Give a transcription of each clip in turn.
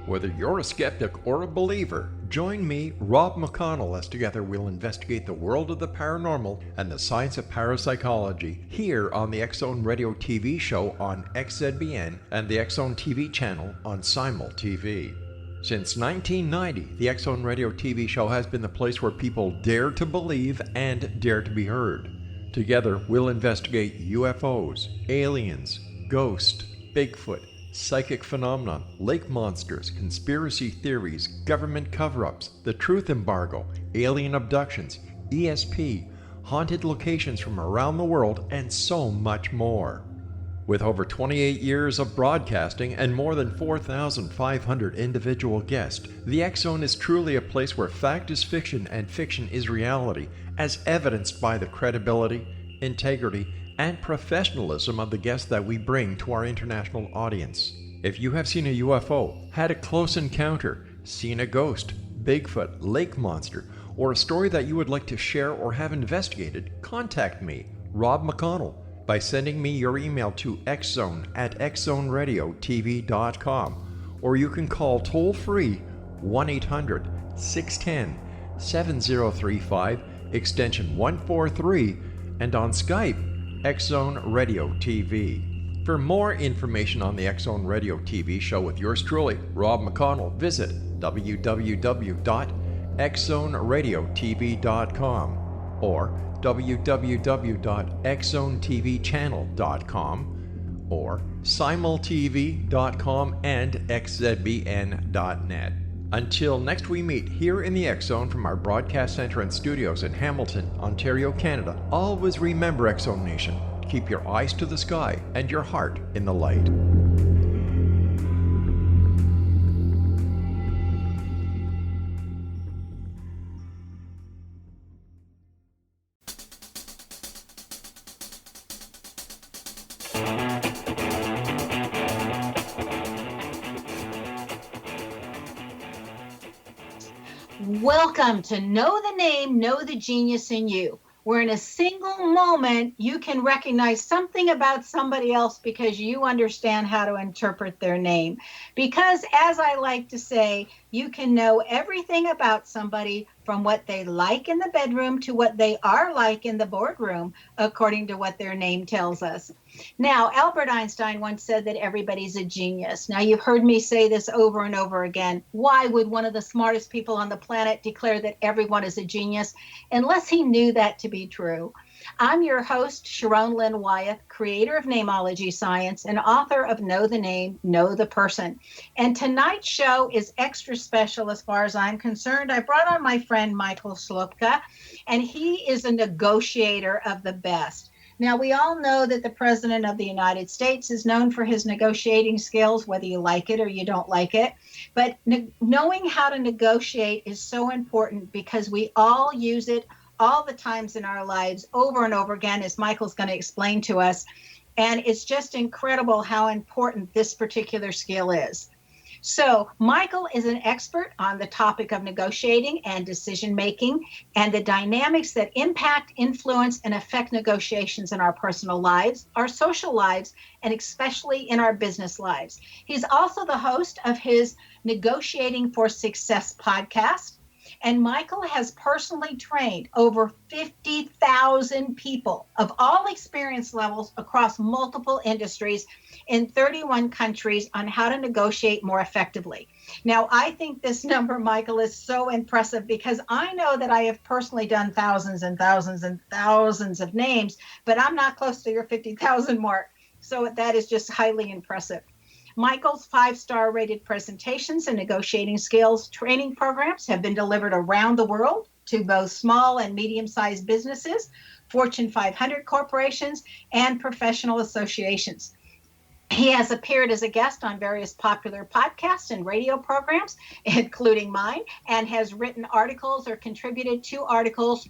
Whether you're a skeptic or a believer, join me, Rob McConnell, as together we'll investigate the world of the paranormal and the science of parapsychology here on the X-Zone Radio TV show on XZBN and the X-Zone TV channel on Simul TV. Since 1990, the X-Zone Radio TV show has been the place where people dare to believe and dare to be heard. Together, we'll investigate UFOs, aliens, ghosts, Bigfoot, psychic phenomenon, lake monsters, conspiracy theories, government cover-ups, the truth embargo, alien abductions, ESP, haunted locations from around the world, and so much more. With over 28 years of broadcasting and more than 4,500 individual guests, the X-Zone is truly a place where fact is fiction and fiction is reality, as evidenced by the credibility, integrity, and professionalism of the guests that we bring to our international audience. If you have seen a UFO, had a close encounter, seen a ghost, Bigfoot, lake monster, or a story that you would like to share or have investigated, contact me, Rob McConnell, by sending me your email to xzone@xzoneradiotv.com, or you can call toll-free 1-800-610-7035, extension 143, and on Skype, X-Zone Radio TV. For more information on the X-Zone Radio TV show with yours truly, Rob McConnell, visit www.xzoneradiotv.com or www.xzonetvchannel.com or simultv.com and xzbn.net. Until next we meet here in the X-Zone from our broadcast center and studios in Hamilton, Ontario, Canada, always remember, X-Zone Nation, keep your eyes to the sky and your heart in the light. Welcome to Know the Name, Know the Genius in You, where in a single moment you can recognize something about somebody else because you understand how to interpret their name. Because, as I like to say, you can know everything about somebody from what they like in the bedroom to what they are like in the boardroom, according to what their name tells us. Now, Albert Einstein once said that everybody's a genius. Now, you've heard me say this over and over again. Why would one of the smartest people on the planet declare that everyone is a genius unless he knew that to be true? I'm your host, Sharon Lynn Wyeth, creator of Namology Science and author of Know the Name, Know the Person. And tonight's show is extra special as far as I'm concerned. I brought on my friend Michael Sloopka, and he is a negotiator of the best. Now, we all know that the President of the United States is known for his negotiating skills, whether you like it or you don't like it. But knowing how to negotiate is so important because we all use it all the times in our lives over and over again, as Michael's going to explain to us. And it's just incredible how important this particular skill is. So Michael is an expert on the topic of negotiating and decision making and the dynamics that impact, influence, and affect negotiations in our personal lives, our social lives, and especially in our business lives. He's also the host of his Negotiating for Success podcast. And Michael has personally trained over 50,000 people of all experience levels across multiple industries in 31 countries on how to negotiate more effectively. Now, I think this number, Michael, is so impressive because I know that I have personally done thousands and thousands and thousands of names, but I'm not close to your 50,000 mark. So that is just highly impressive. Michael's 5-star rated presentations and negotiating skills training programs have been delivered around the world to both small and medium-sized businesses, Fortune 500 corporations, and professional associations. He has appeared as a guest on various popular podcasts and radio programs, including mine, and has written articles or contributed to articles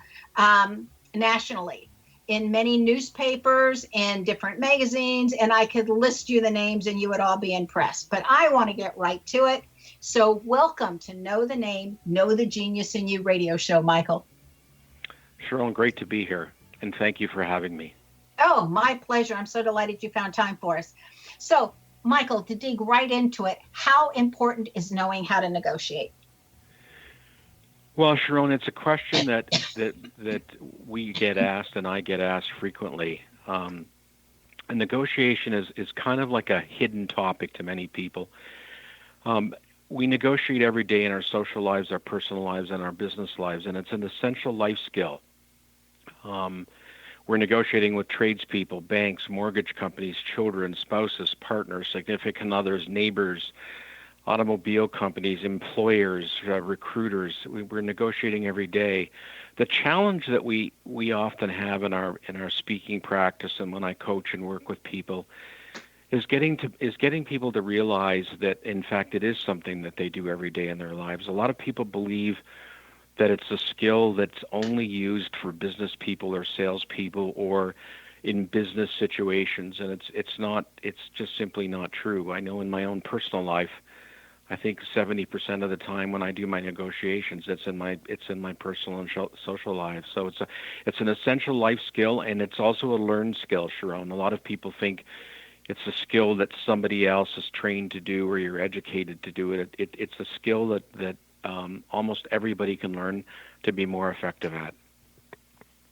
nationally in many newspapers and different magazines, and I could list you the names and you would all be impressed. But I want to get right to it. So welcome to Know the Name, Know the Genius in You radio show, Michael. Sharon, great to be here, and thank you for having me. Oh, my pleasure. I'm so delighted you found time for us. So Michael, to dig right into it, how important is knowing how to negotiate? Well, Sharon, it's a question that we get asked and I get asked frequently. And negotiation is kind of like a hidden topic to many people. Um, we negotiate every day in our social lives, our personal lives, and our business lives, and it's an essential life skill. Um, we're negotiating with tradespeople, banks, mortgage companies, children, spouses, partners, significant others, neighbors, automobile companies, employers, recruiters. We're negotiating every day. The challenge that we often have in our speaking practice and when I coach and work with people is getting people to realize that in fact it is something that they do every day in their lives. A lot of people believe that it's a skill that's only used for business people or salespeople or in business situations, and it's not. It's just simply not true. I know in my own personal life, I think 70% of the time when I do my negotiations, it's in my personal and social life. So it's an essential life skill, and it's also a learned skill, Sharon. A lot of people think it's a skill that somebody else is trained to do or you're educated to do it. It's a skill that almost everybody can learn to be more effective at.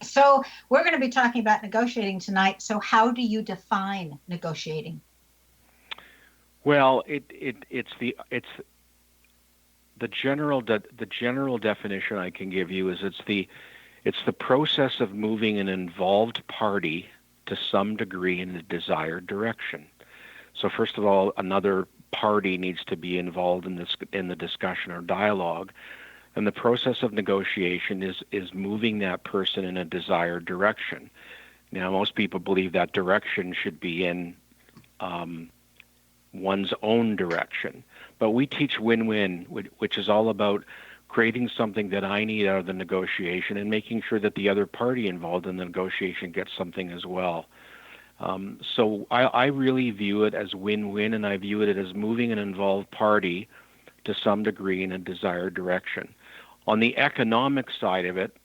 So, we're going to be talking about negotiating tonight. So, how do you define negotiating? Well, it's the general definition I can give you is it's the process of moving an involved party to some degree in the desired direction. So first of all, another party needs to be involved in the discussion or dialogue, and the process of negotiation is moving that person in a desired direction. Now, most people believe that direction should be in one's own direction. But we teach win-win, which is all about creating something that I need out of the negotiation and making sure that the other party involved in the negotiation gets something as well. So I really view it as win-win, and I view it as moving an involved party to some degree in a desired direction. On the economic side of it,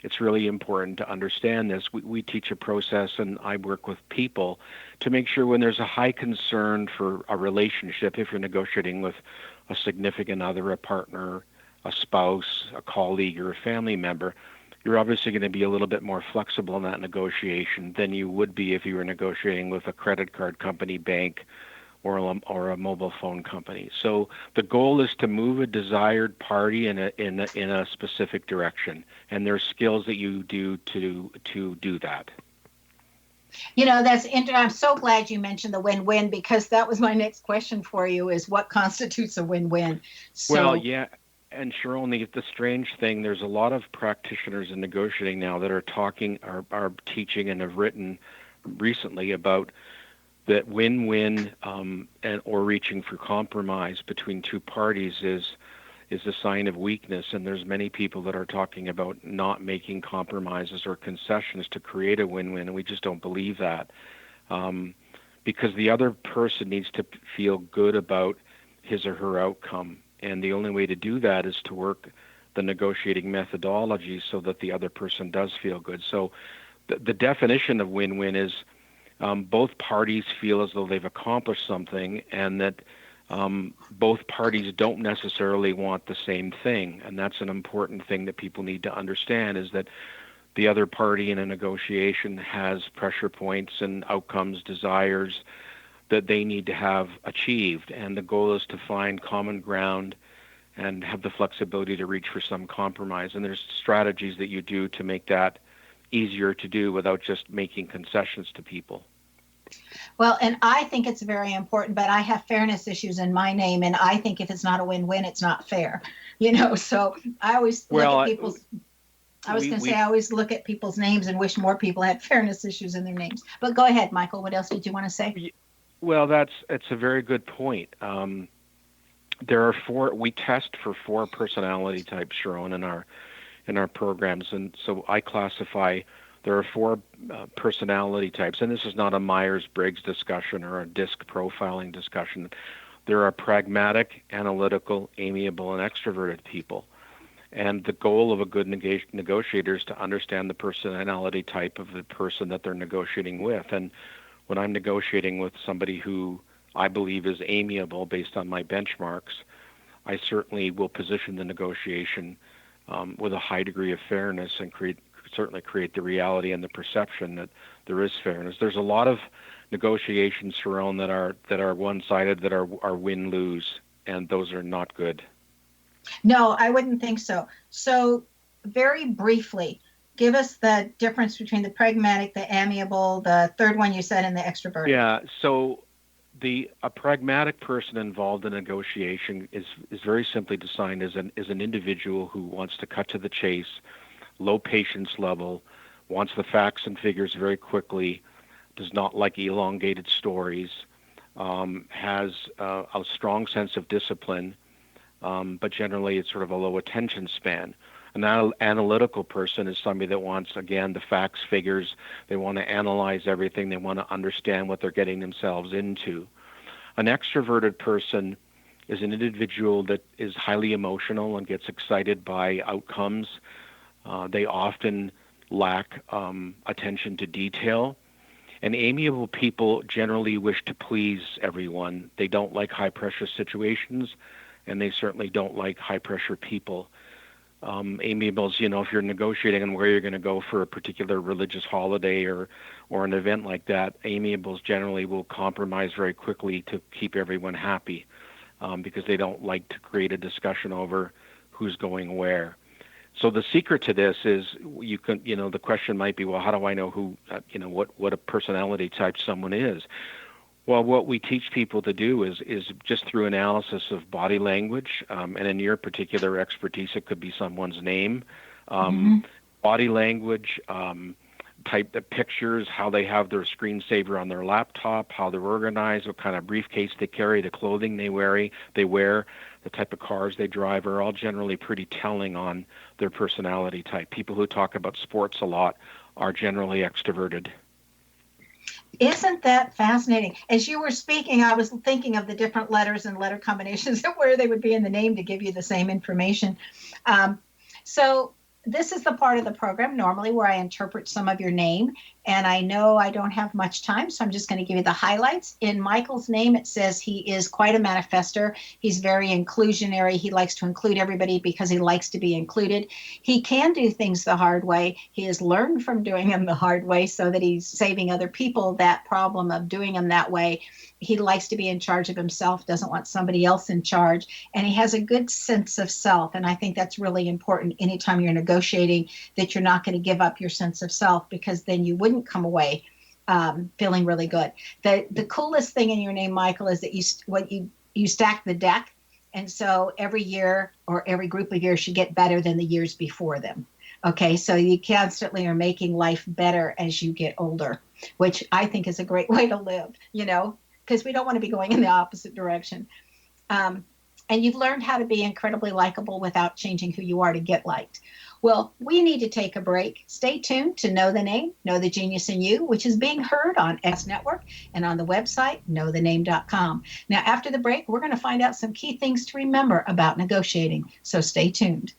it's really important to understand this. We teach a process, and I work with people to make sure when there's a high concern for a relationship, if you're negotiating with a significant other, a partner, a spouse, a colleague, or a family member, you're obviously going to be a little bit more flexible in that negotiation than you would be if you were negotiating with a credit card company, bank, or a mobile phone company. So the goal is to move a desired party in a specific direction, and there's skills that you do to do that. That's interesting. I'm so glad you mentioned the win-win because that was my next question for you: is what constitutes a win-win? Well, yeah. And Sharon, the strange thing, there's a lot of practitioners in negotiating now that are teaching and have written recently about that win-win or reaching for compromise between two parties is a sign of weakness, and there's many people that are talking about not making compromises or concessions to create a win-win, and we just don't believe that because the other person needs to feel good about his or her outcome, and the only way to do that is to work the negotiating methodology so that the other person does feel good. So the definition of win-win is both parties feel as though they've accomplished something, and that both parties don't necessarily want the same thing. And that's an important thing that people need to understand, is that the other party in a negotiation has pressure points and outcomes, desires that they need to have achieved. And the goal is to find common ground and have the flexibility to reach for some compromise. And there's strategies that you do to make that easier to do without just making concessions to people. Well, and I think it's very important, but I have fairness issues in my name, and I think if it's not a win-win, it's not fair. So I always look at people's. I always look at people's names and wish more people had fairness issues in their names. But go ahead, Michael. What else did you want to say? Well, it's a very good point. There are four. We test for 4 personality types, Sharon, in our programs, and so I classify. There are 4 personality types, and this is not a Myers-Briggs discussion or a DISC profiling discussion. There are pragmatic, analytical, amiable, and extroverted people. And the goal of a good negotiator is to understand the personality type of the person that they're negotiating with. And when I'm negotiating with somebody who I believe is amiable based on my benchmarks, I certainly will position the negotiation with a high degree of fairness and certainly create the reality and the perception that there is fairness. There's a lot of negotiations, Sharon, that are one-sided, that are win-lose, and those are not good. No, I wouldn't think so. So very briefly, give us the difference between the pragmatic, the amiable, the third one you said, and the extroverted. Yeah, so a pragmatic person involved in negotiation is very simply defined as an individual who wants to cut to the chase, low patience level, wants the facts and figures very quickly, does not like elongated stories, has a strong sense of discipline, but generally it's sort of a low attention span. An analytical person is somebody that wants, again, the facts, figures. They want to analyze everything. They want to understand what they're getting themselves into. An extroverted person is an individual that is highly emotional and gets excited by outcomes. They often lack attention to detail. And amiable people generally wish to please everyone. They don't like high-pressure situations, and they certainly don't like high-pressure people. Amiables, if you're negotiating on where you're going to go for a particular religious holiday or an event like that, amiables generally will compromise very quickly to keep everyone happy because they don't like to create a discussion over who's going where. So the secret to this is the question might be, well, how do I know who, what a personality type someone is? Well, what we teach people to do is just through analysis of body language, and in your particular expertise, it could be someone's name, body language, type the pictures, how they have their screensaver on their laptop, how they're organized, what kind of briefcase they carry, the clothing they wear, the type of cars they drive are all generally pretty telling on their personality type. People who talk about sports a lot are generally extroverted. Isn't that fascinating? As you were speaking, I was thinking of the different letters and letter combinations and where they would be in the name to give you the same information. So this is the part of the program normally where I interpret some of your name. And I know I don't have much time, so I'm just going to give you the highlights. In Michael's name, it says he is quite a manifester. He's very inclusionary. He likes to include everybody because he likes to be included. He can do things the hard way. He has learned from doing them the hard way so that he's saving other people that problem of doing them that way. He likes to be in charge of himself, doesn't want somebody else in charge, and he has a good sense of self. And I think that's really important anytime you're negotiating, that you're not going to give up your sense of self, because then you wouldn't come away feeling really good. The coolest thing in your name, Michael, is that you stack the deck. And so every year or every group of years should get better than the years before them. Okay, so you constantly are making life better as you get older, which I think is a great way to live, because we don't want to be going in the opposite direction. And you've learned how to be incredibly likable without changing who you are to get liked. Well, we need to take a break. Stay tuned to Know the Name, Know the Genius in You, which is being heard on X Network and on the website, knowthename.com. Now, after the break, we're going to find out some key things to remember about negotiating. So stay tuned.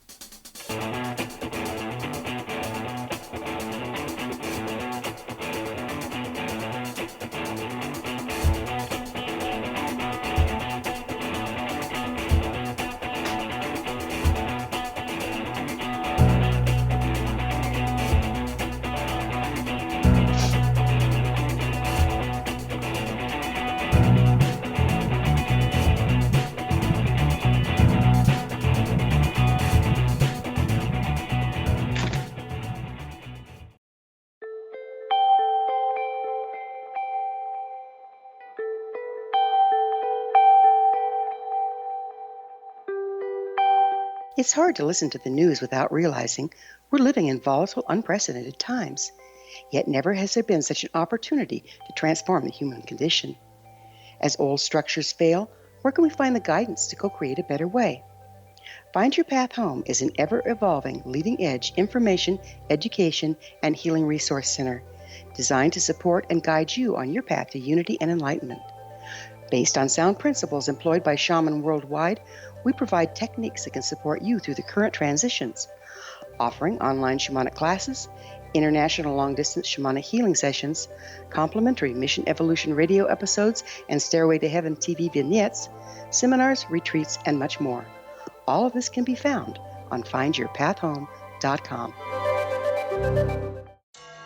It's hard to listen to the news without realizing we're living in volatile, unprecedented times. Yet never has there been such an opportunity to transform the human condition. As old structures fail, where can we find the guidance to co-create a better way? Find Your Path Home is an ever-evolving, leading-edge information, education, and healing resource center designed to support and guide you on your path to unity and enlightenment. Based on sound principles employed by shaman worldwide, we provide techniques that can support you through the current transitions, offering online shamanic classes, international long-distance shamanic healing sessions, complimentary Mission Evolution radio episodes and Stairway to Heaven TV vignettes, seminars, retreats, and much more. All of this can be found on findyourpathhome.com.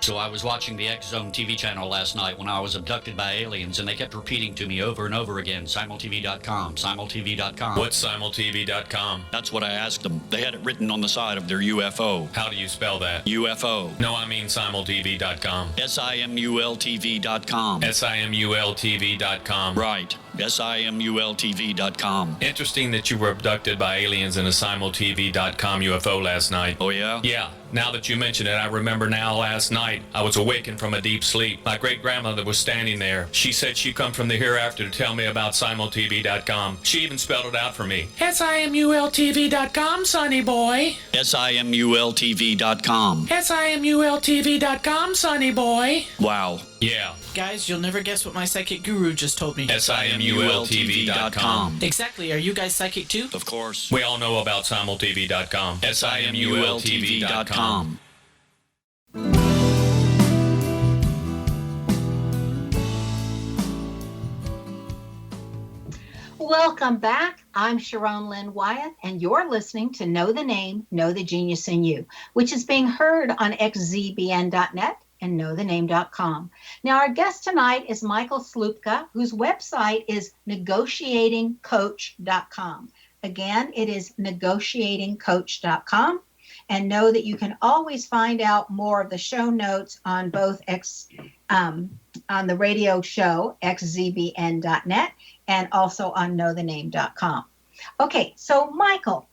So I was watching the X Zone TV channel last night when I was abducted by aliens, and they kept repeating to me over and over again, simultv.com, simultv.com. What's simultv.com? That's what I asked them. They had it written on the side of their UFO. How do you spell that? UFO. No, I mean simultv.com. simultv.com. simultv.com. Right. simultv.com. Interesting that you were abducted by aliens in a simultv.com UFO last night. Oh, yeah? Yeah. Now that you mention it, I remember now last night I was awakened from a deep sleep. My great-grandmother was standing there. She said she'd come from the hereafter to tell me about simultv.com. She even spelled it out for me. simultv.com, sonny boy. simultv.com. simultv.com, sonny boy. Wow. Yeah. Guys, you'll never guess what my psychic guru just told me. simultv.com. Exactly. Are you guys psychic too? Of course. We all know about simultv.com. simultv.com. Welcome back. I'm Sharon Lynn Wyeth, and you're listening to Know the Name, Know the Genius in You, which is being heard on xzbn.net and knowthename.com. Now, our guest tonight is Michael Sloopka, whose website is negotiatingcoach.com. Again, it is negotiatingcoach.com. And know that you can always find out more of the show notes on both on the radio show, xzbn.net, and also on knowthename.com. Okay, so Michael,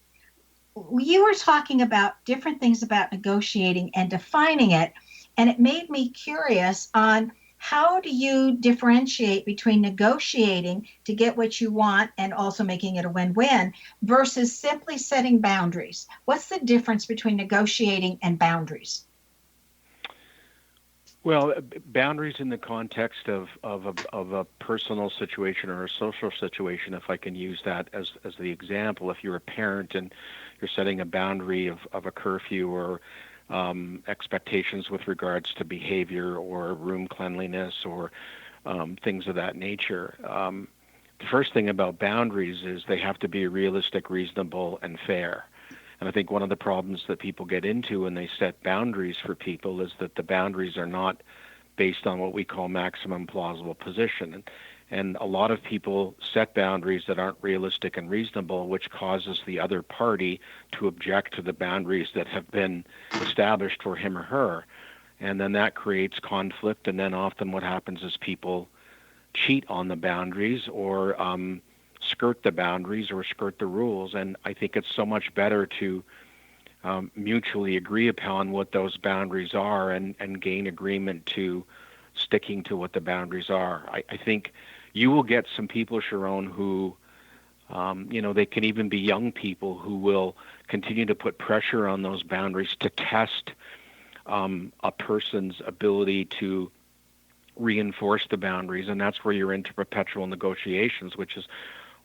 you were talking about different things about negotiating and defining it, and it made me curious on how do you differentiate between negotiating to get what you want and also making it a win-win versus simply setting boundaries? What's the difference between negotiating and boundaries? Well, boundaries in the context of a personal situation or a social situation, if I can use that as the example. If you're a parent and you're setting a boundary of a curfew or expectations with regards to behavior or room cleanliness or things of that nature. The first thing about boundaries is they have to be realistic, reasonable, and fair. And I think one of the problems that people get into when they set boundaries for people is that the boundaries are not based on what we call maximum plausible position. And a lot of people set boundaries that aren't realistic and reasonable, which causes the other party to object to the boundaries that have been established for him or her. And then that creates conflict, and then often what happens is people cheat on the boundaries or skirt the boundaries or skirt the rules. And I think it's so much better to mutually agree upon what those boundaries are and gain agreement to sticking to what the boundaries are. I think you will get some people, Sharon, who, they can even be young people who will continue to put pressure on those boundaries to test a person's ability to reinforce the boundaries. And that's where you're into perpetual negotiations, which is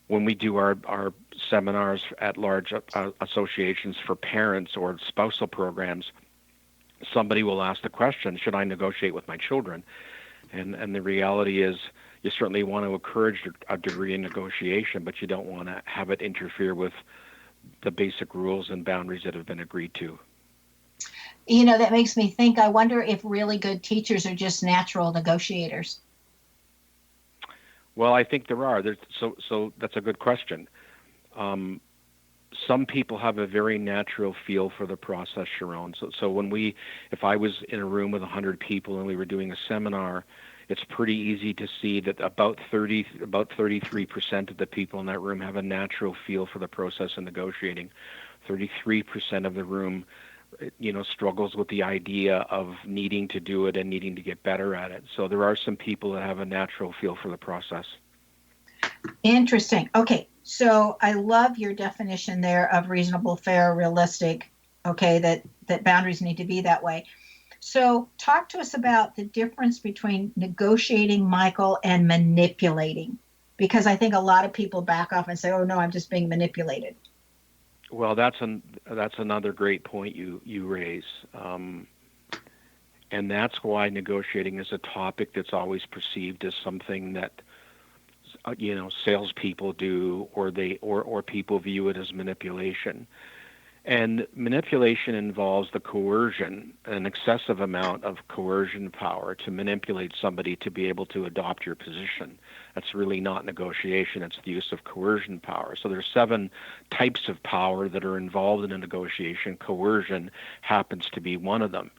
when we do our seminars at large associations for parents or spousal programs, somebody will ask the question, should I negotiate with my children? And the reality is, you certainly want to encourage a degree of negotiation, but you don't want to have it interfere with the basic rules and boundaries that have been agreed to. That makes me think, I wonder if really good teachers are just natural negotiators. Well, I think there are. So that's a good question. Some people have a very natural feel for the process, Sharon. So if I was in a room with 100 people and we were doing a seminar, it's pretty easy to see that about 33% of the people in that room have a natural feel for the process of negotiating. 33% of the room, struggles with the idea of needing to do it and needing to get better at it. So there are some people that have a natural feel for the process. Interesting. Okay, so I love your definition there of reasonable, fair, realistic, okay, that boundaries need to be that way. So talk to us about the difference between negotiating, Michael, and manipulating, because I think a lot of people back off and say, oh, no, I'm just being manipulated. Well, that's another great point you raise. And that's why negotiating is a topic that's always perceived as something that salespeople do, or people view it as manipulation. And manipulation involves the coercion, an excessive amount of coercion power to manipulate somebody to be able to adopt your position. That's really not negotiation, it's the use of coercion power. So there's 7 types of power that are involved in a negotiation. Coercion happens to be one of them.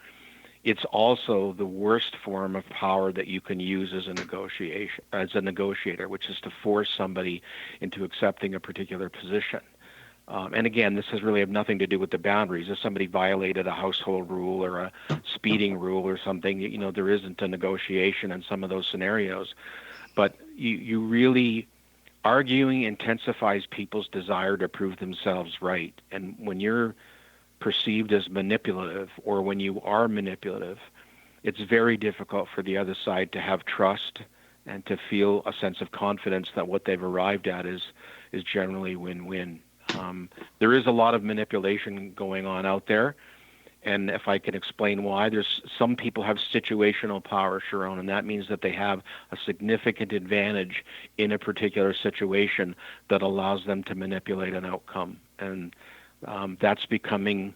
It's also the worst form of power that you can use as a negotiator, which is to force somebody into accepting a particular position. And again, this has really have nothing to do with the boundaries. If somebody violated a household rule or a speeding rule or something, there isn't a negotiation in some of those scenarios. But you really, arguing intensifies people's desire to prove themselves right. And when you're perceived as manipulative, or when you are manipulative, it's very difficult for the other side to have trust and to feel a sense of confidence that what they've arrived at is generally win-win. There is a lot of manipulation going on out there, and if I can explain why, there's some people have situational power, Sharon, and that means that they have a significant advantage in a particular situation that allows them to manipulate an outcome. And that's becoming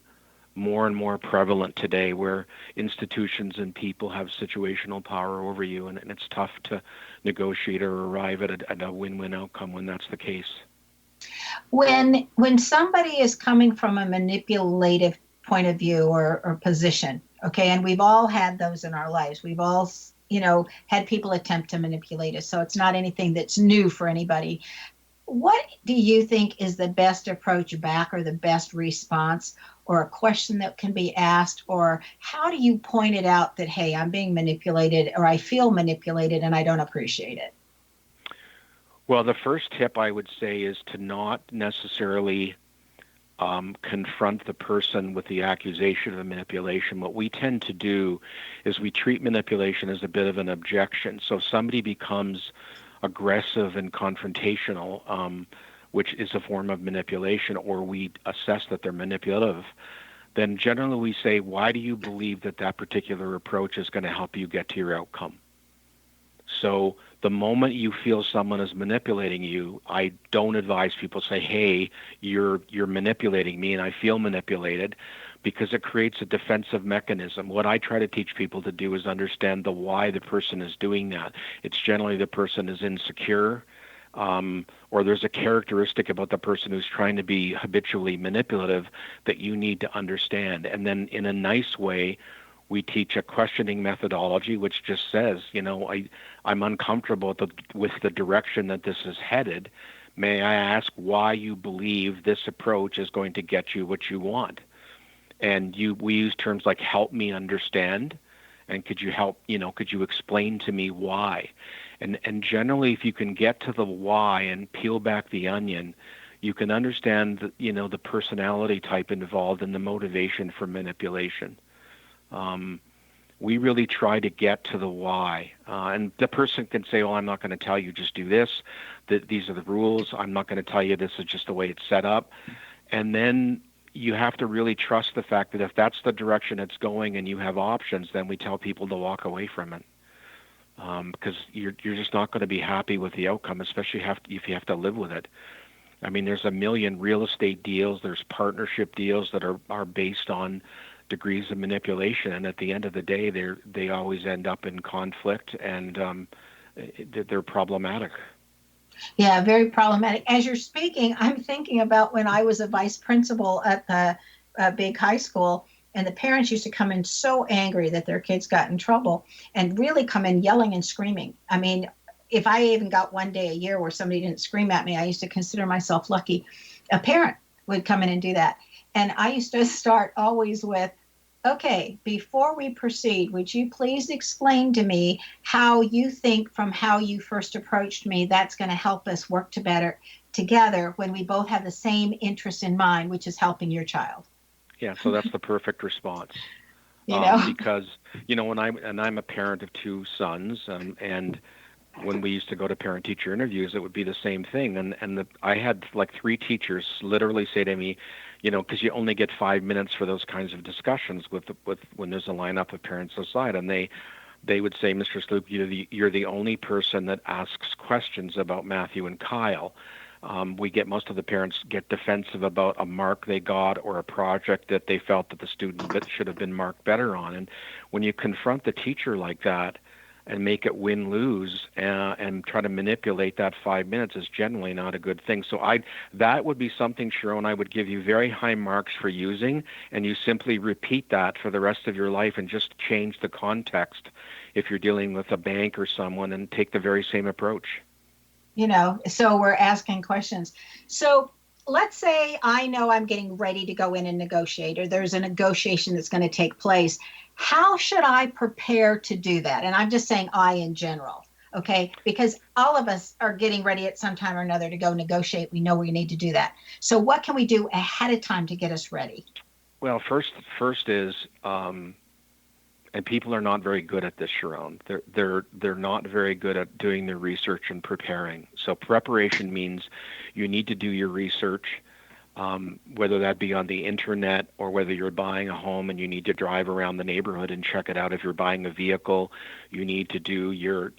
more and more prevalent today, where institutions and people have situational power over you, and it's tough to negotiate or arrive at a win-win outcome when that's the case. When somebody is coming from a manipulative point of view or position, okay, and we've all had those in our lives. We've all, had people attempt to manipulate us, so it's not anything that's new for anybody. What do you think is the best approach back, or the best response, or a question that can be asked, or how do you point it out that, hey, I'm being manipulated, or I feel manipulated and I don't appreciate it? Well, the first tip I would say is to not necessarily confront the person with the accusation of manipulation. What we tend to do is we treat manipulation as a bit of an objection. So if somebody becomes aggressive and confrontational, which is a form of manipulation, or we assess that they're manipulative, then generally we say, why do you believe that particular approach is going to help you get to your outcome? So the moment you feel someone is manipulating you, I don't advise people say, hey, you're manipulating me and I feel manipulated, because it creates a defensive mechanism. What I try to teach people to do is understand the why the person is doing that. It's generally the person is insecure, or there's a characteristic about the person who's trying to be habitually manipulative that you need to understand. And then in a nice way, we teach a questioning methodology, which just says, I'm uncomfortable with the direction that this is headed. May I ask why you believe this approach is going to get you what you want? And we use terms like help me understand, and could you explain to me why? And generally, if you can get to the why and peel back the onion, you can understand the personality type involved in the motivation for manipulation. We really try to get to the why. And the person can say, I'm not going to tell you, just do this. These are the rules. I'm not going to tell you this is just the way it's set up. And then you have to really trust the fact that if that's the direction it's going and you have options, then we tell people to walk away from it. Because you're just not going to be happy with the outcome, especially if you have to live with it. I mean, there's a million real estate deals. There's partnership deals that are based on degrees of manipulation, and at the end of the day, they always end up in conflict, and they're problematic. Yeah, very problematic. As you're speaking, I'm thinking about when I was a vice principal at the big high school, and the parents used to come in so angry that their kids got in trouble, and really come in yelling and screaming. I mean, if I even got one day a year where somebody didn't scream at me, I used to consider myself lucky. A parent would come in and do that. And I used to start always with, okay, before we proceed, would you please explain to me how you think from how you first approached me that's going to help us work together when we both have the same interest in mind, which is helping your child. Yeah, so that's the perfect response. Because, when I'm a parent of 2 sons, and when we used to go to parent-teacher interviews, it would be the same thing. And I had like 3 teachers literally say to me, because you only get 5 minutes for those kinds of discussions with when there's a lineup of parents outside, and they would say, Mr. Sloop, you're the only person that asks questions about Matthew and Kyle. We get most of the parents get defensive about a mark they got or a project that they felt that the student should have been marked better on. And when you confront the teacher like that and make it win-lose and try to manipulate that 5 minutes is generally not a good thing. So that would be something, Sharon, I would give you very high marks for using, and you simply repeat that for the rest of your life and just change the context if you're dealing with a bank or someone, and take the very same approach. So we're asking questions. So let's say I know I'm getting ready to go in and negotiate, or there's a negotiation that's going to take place. How should I prepare to do that? And I'm just saying I in general, okay? Because all of us are getting ready at some time or another to go negotiate. We know we need to do that. So what can we do ahead of time to get us ready? Well, first is, and people are not very good at this, Sharon. They're not very good at doing their research and preparing. So preparation means you need to do your research, whether that be on the internet or whether you're buying a home and you need to drive around the neighborhood and check it out. If you're buying a vehicle, you need to do your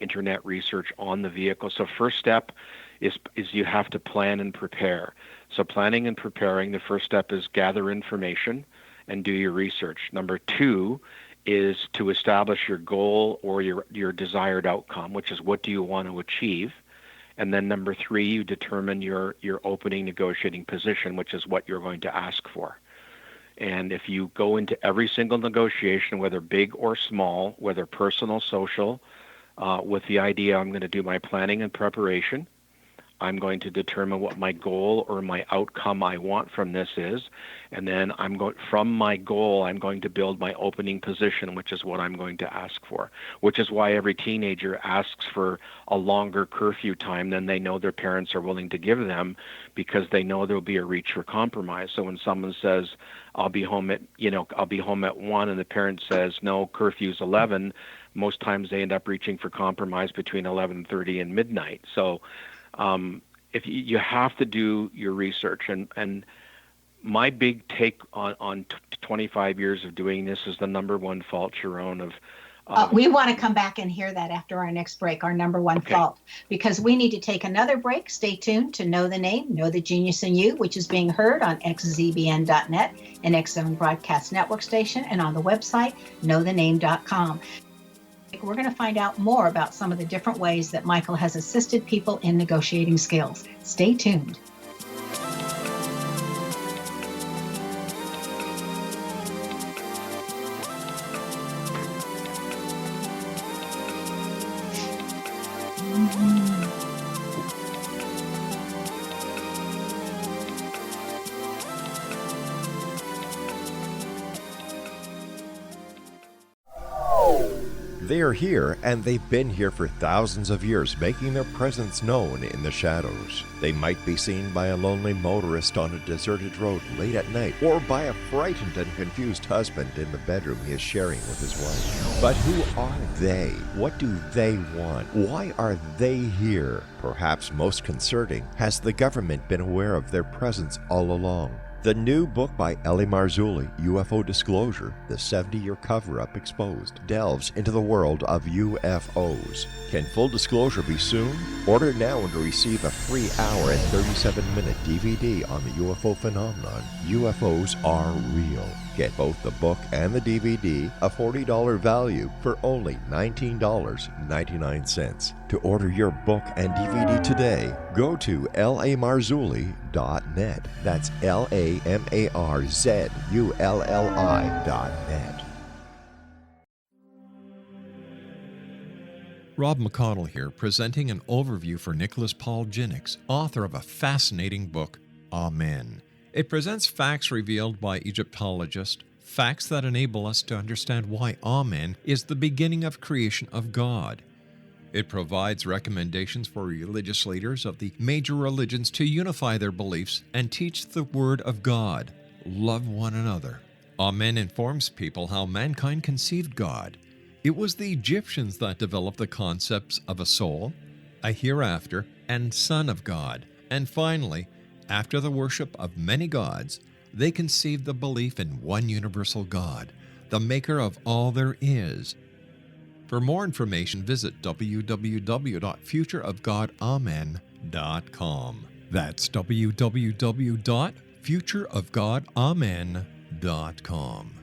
internet research on the vehicle. So first step is you have to plan and prepare. So planning and preparing, the first step is gather information and do your research. Number 2 is to establish your goal or your desired outcome, which is what do you want to achieve. And then number 3, you determine your opening negotiating position, which is what you're going to ask for. And if you go into every single negotiation, whether big or small, whether personal, social, with the idea I'm going to do my planning and preparation, I'm going to determine what my goal or my outcome I want from this is, and then from my goal, I'm going to build my opening position, which is what I'm going to ask for, which is why every teenager asks for a longer curfew time than they know their parents are willing to give them, because they know there'll be a reach for compromise. So when someone says, I'll be home at 1, and the parent says, no, curfew's 11, most times they end up reaching for compromise between 11:30 and midnight. So if you have to do your research, and my big take on 25 years of doing this is the number one fault, Sharon, of we want to come back and hear that after our next break, our number one fault, because we need to take another break. Stay tuned to Know the Name, Know the Genius in You, which is being heard on xzbn.net, an X-Zone Broadcast Network station, and on the website, knowthename.com. We're going to find out more about some of the different ways that Michael has assisted people in negotiating skills. Stay tuned. They are here, and they've been here for thousands of years, making their presence known in the shadows. They might be seen by a lonely motorist on a deserted road late at night, or by a frightened and confused husband in the bedroom he is sharing with his wife. But who are they? What do they want? Why are they here? Perhaps most concerning, has the government been aware of their presence all along? The new book by Ellie Marzulli, UFO Disclosure, the 70-year cover-up exposed, delves into the world of UFOs. Can full disclosure be soon? Order now and receive a free hour and 37-minute DVD on the UFO phenomenon. UFOs are real. Get both the book and the DVD, a $40 value, for only $19.99. To order your book and DVD today, go to lamarzulli.net. That's LAMARZULLI.net. Rob McConnell here, presenting an overview for Nicholas Paul Jennings, author of a fascinating book, Amen. It presents facts revealed by Egyptologists, facts that enable us to understand why Amen is the beginning of creation of God. It provides recommendations for religious leaders of the major religions to unify their beliefs and teach the Word of God. Love one another. Amen informs people how mankind conceived God. It was the Egyptians that developed the concepts of a soul, a hereafter, and Son of God. And finally, after the worship of many gods, they conceived the belief in one universal God, the maker of all there is. For more information, visit www.futureofgodamen.com. That's www.futureofgodamen.com.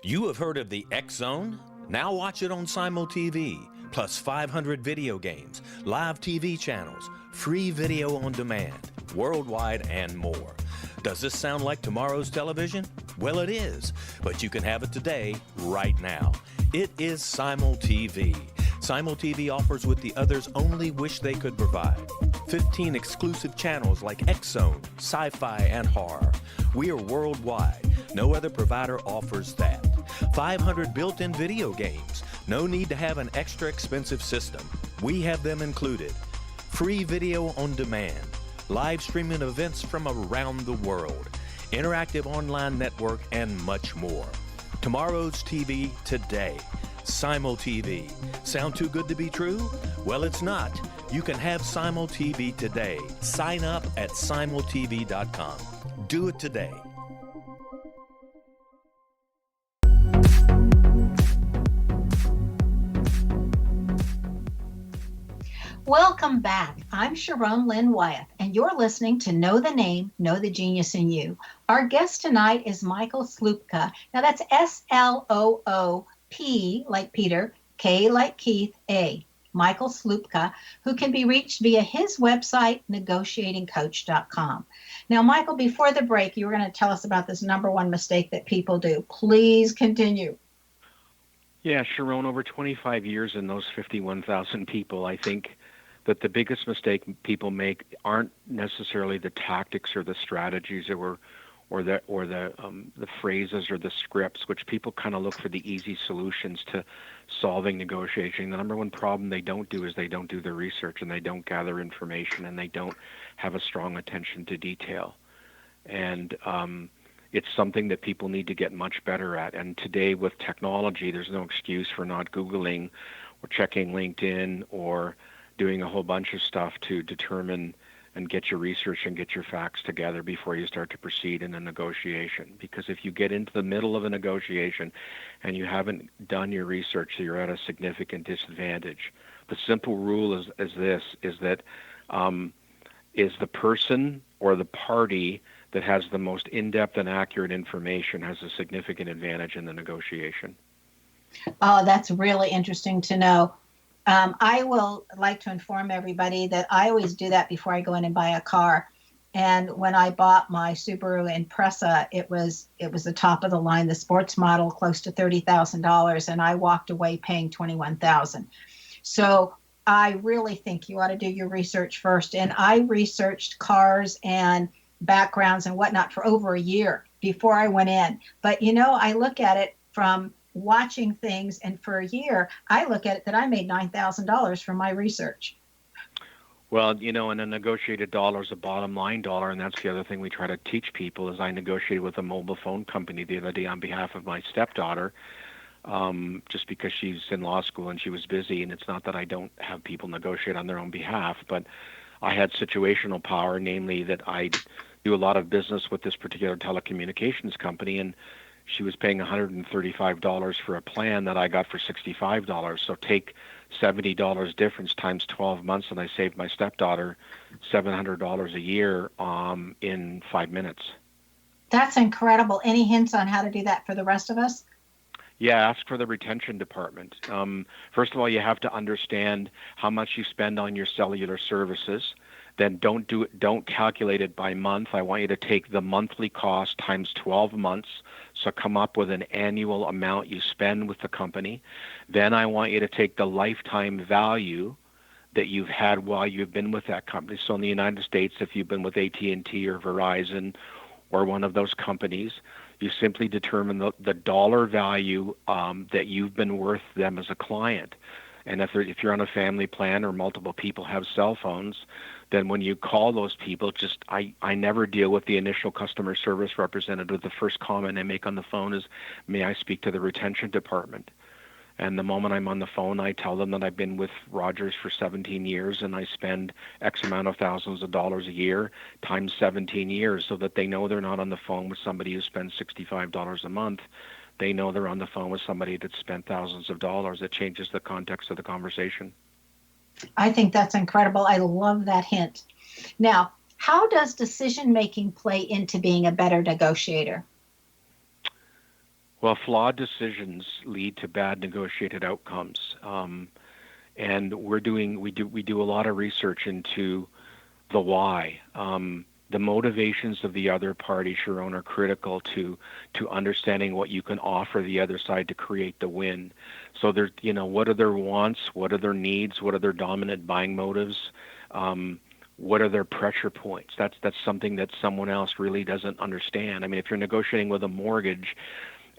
You have heard of the X Zone? Now watch it on Simul TV, plus 500 video games, live TV channels, free video on demand, worldwide, and more. Does this sound like tomorrow's television? Well, it is, but you can have it today, right now. It is Simul TV. Simul TV offers what the others only wish they could provide. 15 exclusive channels like X Zone, sci-fi, and horror. We are worldwide. No other provider offers that. 500 built-in video games. No need to have an extra expensive system. We have them included. Free video on demand. Live streaming events from around the world. Interactive online network, and much more. Tomorrow's TV today. Simul TV. Sound too good to be true? Well, it's not. You can have Simul TV today. Sign up at simultv.com. Do it today. Welcome back. I'm Sharon Lynn Wyeth, and you're listening to Know the Name, Know the Genius in You. Our guest tonight is Michael Sloopka. Now that's S-L-O-O-P like Peter, K like Keith, A. Michael Sloopka, who can be reached via his website, negotiatingcoach.com. Now, Michael, before the break, you were going to tell us about this number one mistake that people do. Please continue. Yeah, Sharon, over 25 years in those 51,000 people, I think that the biggest mistake people make aren't necessarily the tactics or the strategies or the phrases or the scripts, which people kind of look for the easy solutions to solving negotiation. The number one problem they don't do is they don't do their research, and they don't gather information, and they don't have a strong attention to detail. And it's something that people need to get much better at. And today with technology, there's no excuse for not Googling or checking LinkedIn or doing a whole bunch of stuff to determine and get your research and get your facts together before you start to proceed in a negotiation. Because if you get into the middle of a negotiation and you haven't done your research, you're at a significant disadvantage. The simple rule is that the person or the party that has the most in-depth and accurate information has a significant advantage in the negotiation. Oh, that's really interesting to know. I will like to inform everybody that I always do that before I go in and buy a car. And when I bought my Subaru Impreza, it was the top of the line, the sports model, close to $30,000, and I walked away paying $21,000. So I really think you ought to do your research first. And I researched cars and backgrounds and whatnot for over a year before I went in. But, I look at it from watching things, and for a year, I look at it that I made $9,000 from my research. Well, and a negotiated dollar is a bottom line dollar, and that's the other thing we try to teach people. Is I negotiated with a mobile phone company the other day on behalf of my stepdaughter, just because she's in law school and she was busy. And it's not that I don't have people negotiate on their own behalf, but I had situational power, namely that I do a lot of business with this particular telecommunications company, and she was paying $135 for a plan that I got for $65. So take $70 difference times 12 months, and I saved my stepdaughter $700 a year in 5 minutes. That's incredible. Any hints on how to do that for the rest of us? Yeah, ask for the retention department. First of all, you have to understand how much you spend on your cellular services. Then don't calculate it by month. I want you to take the monthly cost times 12 months. So come up with an annual amount you spend with the company. Then I want you to take the lifetime value that you've had while you've been with that company. So in the United States, if you've been with AT&T or Verizon or one of those companies, you simply determine the dollar value that you've been worth them as a client. And if you're on a family plan or multiple people have cell phones, then when you call those people, I never deal with the initial customer service representative. The first comment I make on the phone is, may I speak to the retention department? And the moment I'm on the phone, I tell them that I've been with Rogers for 17 years and I spend X amount of thousands of dollars a year times 17 years, so that they know they're not on the phone with somebody who spends $65 a month. They know they're on the phone with somebody that spent thousands of dollars. It changes the context of the conversation. I think that's incredible. I love that hint. Now, how does decision making play into being a better negotiator? Well, flawed decisions lead to bad negotiated outcomes, and we do a lot of research into the why. The motivations of the other party, Sharon, are critical to understanding what you can offer the other side to create the win. So what are their wants? What are their needs? What are their dominant buying motives? What are their pressure points? That's something that someone else really doesn't understand. I mean, if you're negotiating with a mortgage,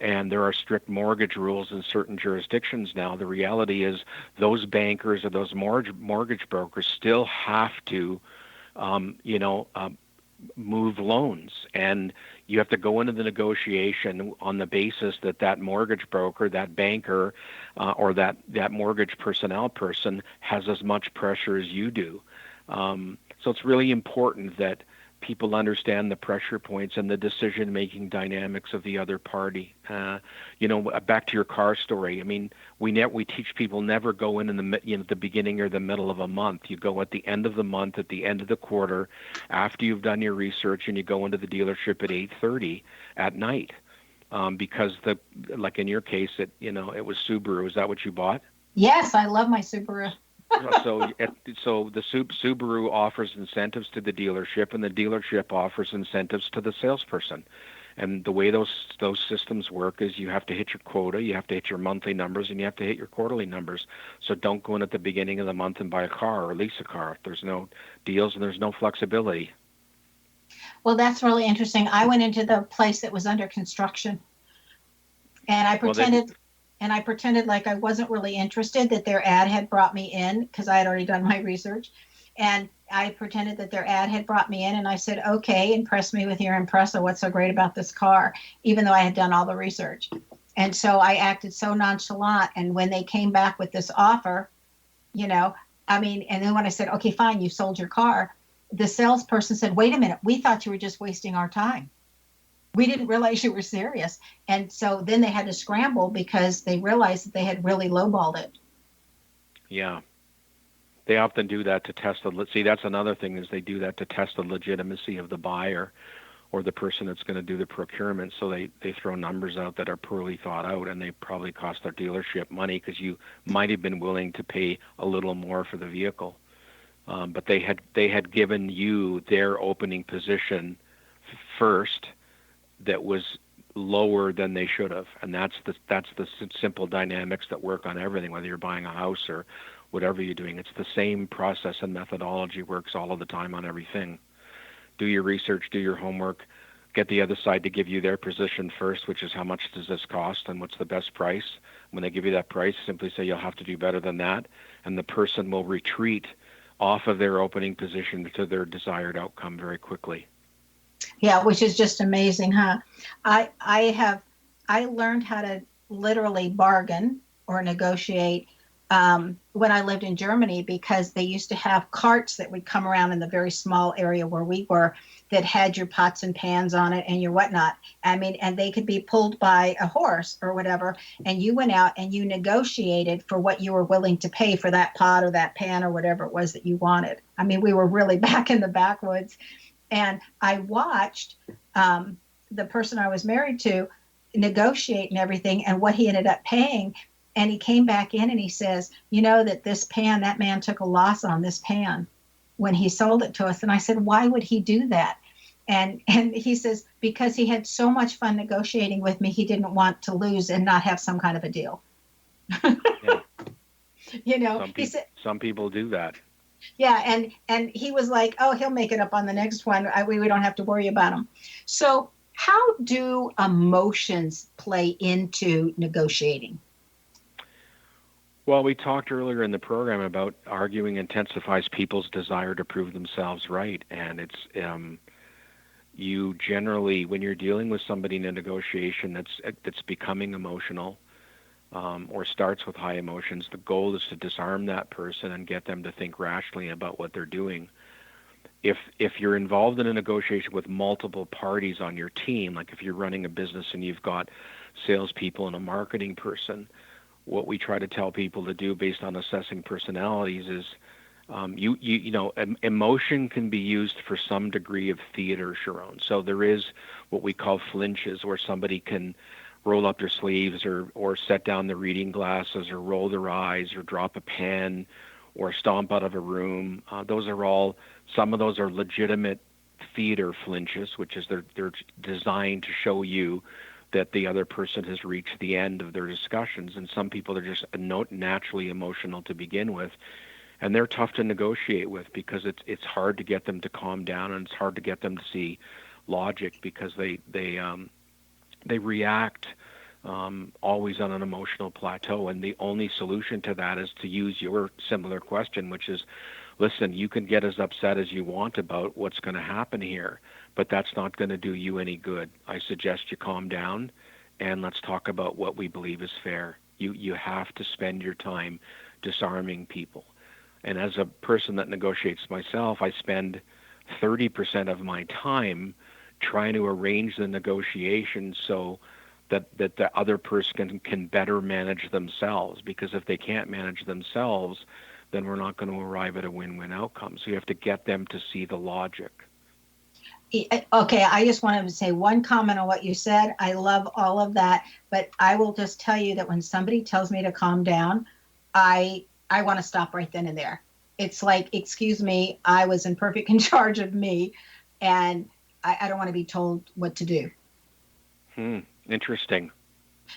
and there are strict mortgage rules in certain jurisdictions now, the reality is those bankers or those mortgage brokers still have to, move loans. And you have to go into the negotiation on the basis that mortgage broker, that banker, or that mortgage personnel person has as much pressure as you do. So it's really important that people understand the pressure points and the decision-making dynamics of the other party. Back to your car story. I mean, we teach people never go in the beginning or the middle of a month. You go at the end of the month, at the end of the quarter, after you've done your research, and you go into the dealership at 8:30 at night, because like in your case, it was Subaru. Is that what you bought? Yes, I love my Subaru. So the Subaru offers incentives to the dealership, and the dealership offers incentives to the salesperson. And the way those systems work is you have to hit your quota, you have to hit your monthly numbers, and you have to hit your quarterly numbers. So don't go in at the beginning of the month and buy a car or lease a car. There's no deals and there's no flexibility. Well, that's really interesting. I went into the place that was under construction, and I pretended like I wasn't really interested, that their ad had brought me in, because I had already done my research. And I pretended that their ad had brought me in, and I said, okay, impress me with your impressa. What's so great about this car? Even though I had done all the research. And so I acted so nonchalant. And when they came back with this offer, and then when I said, okay, fine, you sold your car, the salesperson said, wait a minute, we thought you were just wasting our time. We didn't realize you were serious. And so then they had to scramble because they realized that they had really lowballed it. Yeah. They often do that to test that's another thing, is they do that to test the legitimacy of the buyer or the person that's going to do the procurement. So they throw numbers out that are poorly thought out, and they probably cost their dealership money because you might have been willing to pay a little more for the vehicle. But they had given you their opening position first that was lower than they should have. And that's the simple dynamics that work on everything, whether you're buying a house or whatever you're doing. It's the same process and methodology works all of the time on everything. Do your research, do your homework, get the other side to give you their position first, which is how much does this cost and what's the best price. When they give you that price, simply say you'll have to do better than that, and the person will retreat off of their opening position to their desired outcome very quickly. Yeah, which is just amazing, huh? I learned how to literally bargain or negotiate when I lived in Germany, because they used to have carts that would come around in the very small area where we were that had your pots and pans on it and your whatnot. I mean, and they could be pulled by a horse or whatever. And you went out and you negotiated for what you were willing to pay for that pot or that pan or whatever it was that you wanted. I mean, we were really back in the backwoods. And I watched the person I was married to negotiate and everything and what he ended up paying. And he came back in and he says, that this pan, that man took a loss on this pan when he sold it to us. And I said, why would he do that? And he says, because he had so much fun negotiating with me, he didn't want to lose and not have some kind of a deal. Yeah. He said, some people do that. Yeah, and he was like, oh, he'll make it up on the next one. We don't have to worry about him. So how do emotions play into negotiating? Well, we talked earlier in the program about arguing intensifies people's desire to prove themselves right, and it's you generally, when you're dealing with somebody in a negotiation that's becoming emotional or starts with high emotions, the goal is to disarm that person and get them to think rationally about what they're doing. If you're involved in a negotiation with multiple parties on your team, like if you're running a business and you've got salespeople and a marketing person, what we try to tell people to do based on assessing personalities is emotion can be used for some degree of theater, Sharon. So there is what we call flinches, where somebody can roll up their sleeves or set down the reading glasses or roll their eyes or drop a pen or stomp out of a room. Some of those are legitimate theater flinches, which is they're designed to show you that the other person has reached the end of their discussions. And some people are just naturally emotional to begin with, and they're tough to negotiate with because it's hard to get them to calm down, and it's hard to get them to see logic because they react always on an emotional plateau. And the only solution to that is to use your similar question, which is, listen, you can get as upset as you want about what's going to happen here, but that's not going to do you any good. I suggest you calm down and let's talk about what we believe is fair. You have to spend your time disarming people. And as a person that negotiates myself, I spend 30% of my time trying to arrange the negotiation so that the other person can better manage themselves, because if they can't manage themselves, then we're not going to arrive at a win-win outcome. So you have to get them to see the logic. Okay, I just wanted to say one comment on what you said. I love all of that, but I will just tell you that when somebody tells me to calm down, I want to stop right then and there. It's like, excuse me, I was in perfect charge of me, and I don't want to be told what to do. Interesting.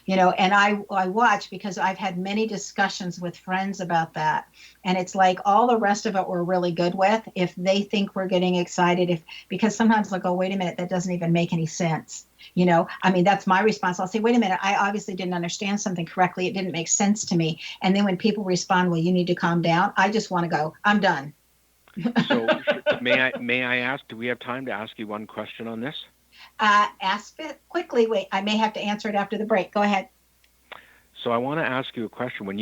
And I watch, because I've had many discussions with friends about that. And it's like all the rest of it we're really good with. If they think we're getting excited, because sometimes they'll go, wait a minute, that doesn't even make any sense. That's my response. I'll say, wait a minute, I obviously didn't understand something correctly. It didn't make sense to me. And then when people respond, well, you need to calm down, I just want to go, I'm done. So may I ask, do we have time to ask you one question on this? Ask it quickly. Wait, I may have to answer it after the break. Go ahead. So I want to ask you a question. When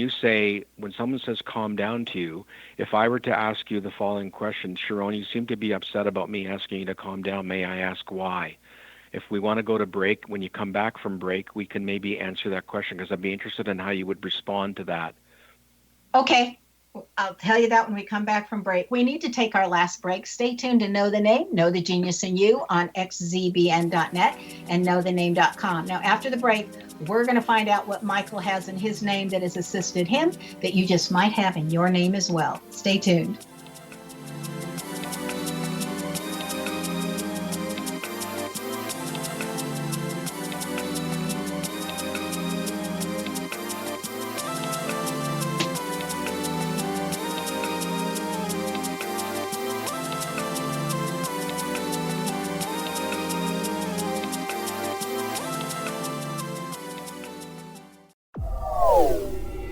someone says calm down to you, if I were to ask you the following question, Sharon, you seem to be upset about me asking you to calm down. May I ask why? If we want to go to break, when you come back from break, we can maybe answer that question, because I'd be interested in how you would respond to that. Okay. I'll tell you that when we come back from break. We need to take our last break. Stay tuned to Know the Name, Know the Genius in You on xzbn.net and knowthename.com. Now, after the break, we're going to find out what Michael has in his name that has assisted him that you just might have in your name as well. Stay tuned.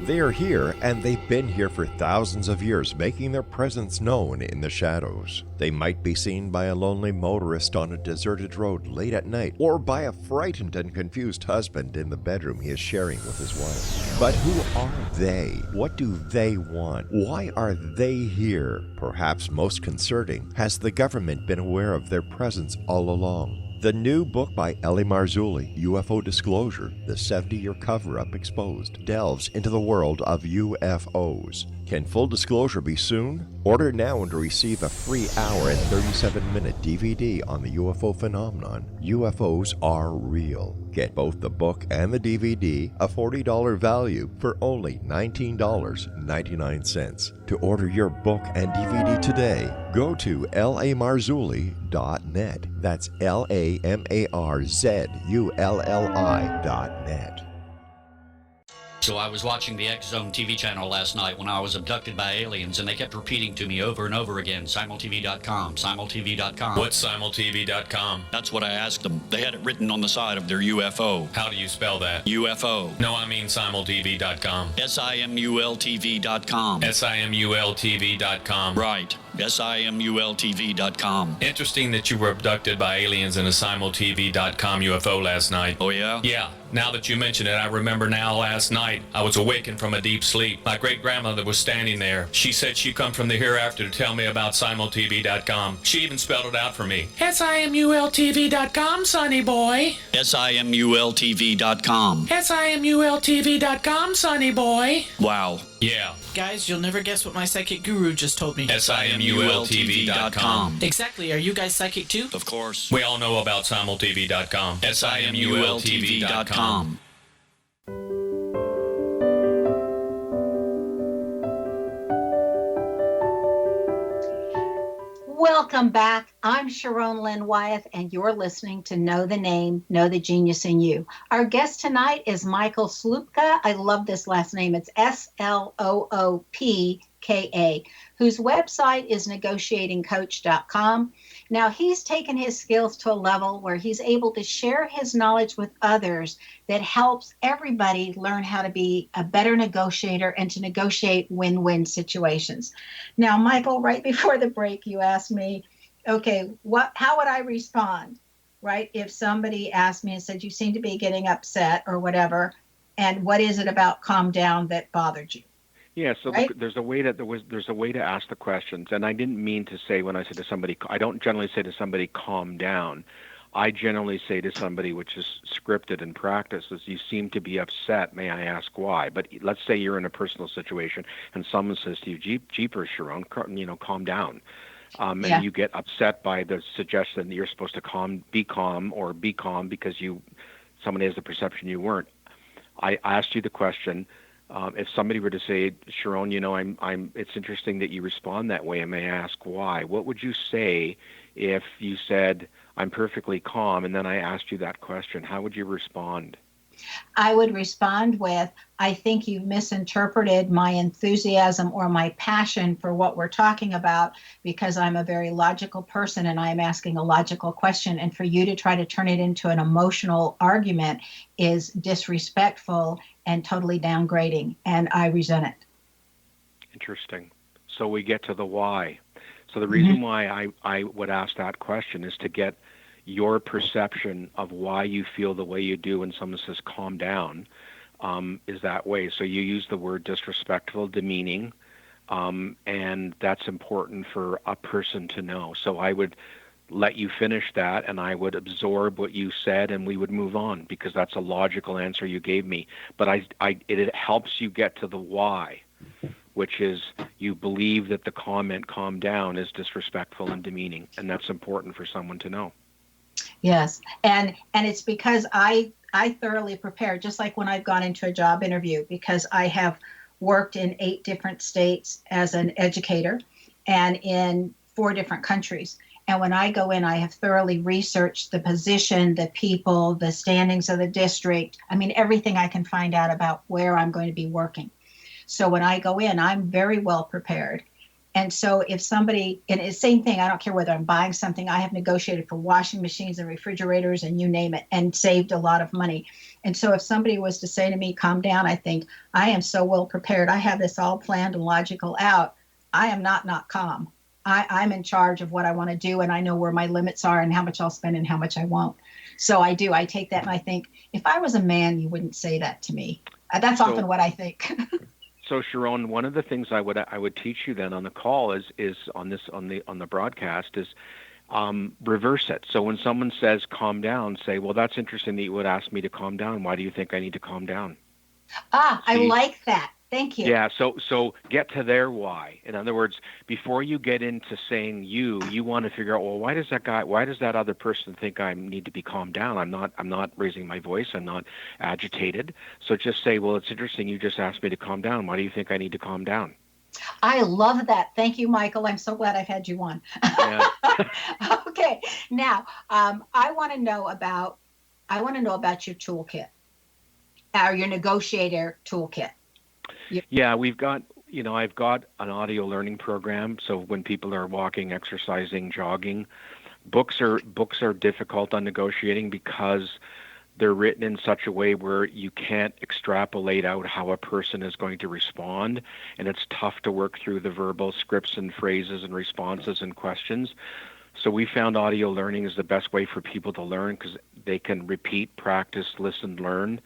They are here, and they've been here for thousands of years, making their presence known in the shadows. They might be seen by a lonely motorist on a deserted road late at night, or by a frightened and confused husband in the bedroom he is sharing with his wife. But who are they? What do they want? Why are they here? Perhaps most concerning, has the government been aware of their presence all along? The new book by Ellie Marzulli, UFO Disclosure, the 70-year cover-up exposed, delves into the world of UFOs. Can full disclosure be soon? Order now and receive a free hour and 37-minute DVD on the UFO phenomenon. UFOs are real. Get both the book and the DVD, a $40 value, for only $19.99. To order your book and DVD today, go to lamarzulli.net. That's LAMARZULLI.net. So I was watching the X Zone TV channel last night when I was abducted by aliens, and they kept repeating to me over and over again, simultv.com, simultv.com. What's simultv.com? That's what I asked them. They had it written on the side of their UFO. How do you spell that? UFO. No, I mean simultv.com. simultv.com. simultv.com. Right. simultv.com. Interesting that you were abducted by aliens in a simultv.com UFO last night. Oh, yeah? Yeah. Now that you mention it, I remember now last night I was awakened from a deep sleep. My great-grandmother was standing there. She said she come from the hereafter to tell me about simultv.com. She even spelled it out for me. simultv.com, sonny boy. simultv.com. simultv.com, sonny boy. Wow. Yeah. Guys, you'll never guess what my psychic guru just told me. simultv.com. Exactly. Are you guys psychic too? Of course. We all know about simultv.com. simultv.com. Welcome back. I'm Sharon Lynn Wyeth, and you're listening to Know the Name, Know the Genius in You. Our guest tonight is Michael Sloopka. I love this last name. It's Sloopka, whose website is negotiatingcoach.com. Now, he's taken his skills to a level where he's able to share his knowledge with others that helps everybody learn how to be a better negotiator and to negotiate win-win situations. Now, Michael, right before the break, you asked me, okay, how would I respond, right? If somebody asked me and said, you seem to be getting upset or whatever, and what is it about calm down that bothered you? Yeah, so right? there's a way to ask the questions, and I didn't mean to say when I said to somebody, I don't generally say to somebody, calm down. I generally say to somebody, which is scripted in practice, is you seem to be upset. May I ask why? But let's say you're in a personal situation, and someone says to you, "Jeepers, Sharon, calm down," and you get upset by the suggestion that you're supposed to be calm because somebody has the perception you weren't. I asked you the question. If somebody were to say, Sharon, it's interesting that you respond that way, and may I ask why? What would you say if you said, I'm perfectly calm, and then I asked you that question? How would you respond? I would respond with, I think you've misinterpreted my enthusiasm or my passion for what we're talking about, because I'm a very logical person and I'm asking a logical question. And for you to try to turn it into an emotional argument is disrespectful and totally downgrading. And I resent it. Interesting. So we get to the why. So the reason why I would ask that question is to get your perception of why you feel the way you do when someone says calm down is that way. So you use the word disrespectful, demeaning, and that's important for a person to know. So I would let you finish that, and I would absorb what you said, and we would move on, because that's a logical answer you gave me. But it helps you get to the why, which is you believe that the comment calm down is disrespectful and demeaning, and that's important for someone to know. Yes. And it's because I thoroughly prepare, just like when I've gone into a job interview, because I have worked in 8 different states as an educator and in 4 different countries. And when I go in, I have thoroughly researched the position, the people, the standings of the district. I mean, everything I can find out about where I'm going to be working. So when I go in, I'm very well prepared. And so if somebody, and it's the same thing, I don't care whether I'm buying something, I have negotiated for washing machines and refrigerators and you name it, and saved a lot of money. And so if somebody was to say to me, calm down, I think, I am so well prepared. I have this all planned and logical out. I am not calm. I'm in charge of what I want to do, and I know where my limits are and how much I'll spend and how much I won't. So I take that and I think, if I was a man, you wouldn't say that to me. That's often what I think. So Sharon, one of the things I would teach you then on the call is on the broadcast is reverse it. So when someone says calm down, say, well, that's interesting that you would ask me to calm down. Why do you think I need to calm down? I like that. Thank you. Yeah, so get to their why. In other words, before you get into saying you want to figure out, well, why does that other person think I need to be calmed down? I'm not raising my voice. I'm not agitated. So just say, well, it's interesting. You just asked me to calm down. Why do you think I need to calm down? I love that. Thank you, Michael. I'm so glad I've had you on. Yeah. Okay. Now, I want to know about your toolkit. your negotiator toolkit. Yeah, I've got an audio learning program. So when people are walking, exercising, jogging, books are difficult on negotiating because they're written in such a way where you can't extrapolate out how a person is going to respond, and it's tough to work through the verbal scripts and phrases and responses and questions. So we found audio learning is the best way for people to learn because they can repeat, practice, listen, learn.